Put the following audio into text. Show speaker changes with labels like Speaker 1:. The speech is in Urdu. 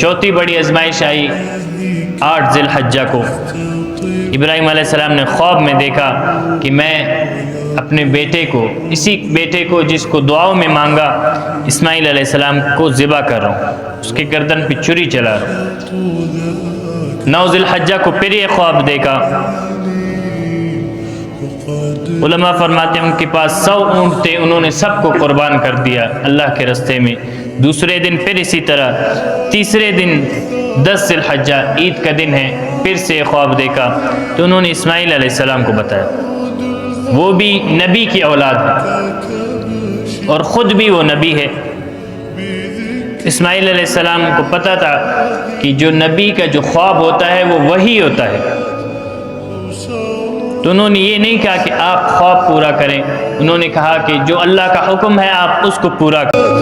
Speaker 1: چوتھی بڑی آزمائش آئی 8 ذی الحجہ کو۔ ابراہیم علیہ السلام نے خواب میں دیکھا کہ میں اپنے بیٹے کو، اسی بیٹے کو جس کو دعاؤں میں مانگا، اسماعیل علیہ السلام کو ذبح کر رہا ہوں، اس کے گردن پہ چھری چلا رہا ہوں۔ 9 ذی الحجہ کو پھر یہ خواب دیکھا۔ علماء فرماتے ہیں ان کے پاس 100 اونٹ تھے، انہوں نے سب کو قربان کر دیا اللہ کے راستے میں۔ دوسرے دن پھر اسی طرح، تیسرے دن 10 ذی الحجہ عید کا دن ہے، پھر سے خواب دیکھا تو انہوں نے اسماعیل علیہ السلام کو بتایا۔ وہ بھی نبی کی اولاد ہے اور خود بھی وہ نبی ہے۔ اسماعیل علیہ السلام کو پتہ تھا کہ جو نبی کا جو خواب ہوتا ہے وہ وحی ہوتا ہے، تو انہوں نے یہ نہیں کہا کہ آپ خواب پورا کریں، انہوں نے کہا کہ جو اللہ کا حکم ہے آپ اس کو پورا کریں۔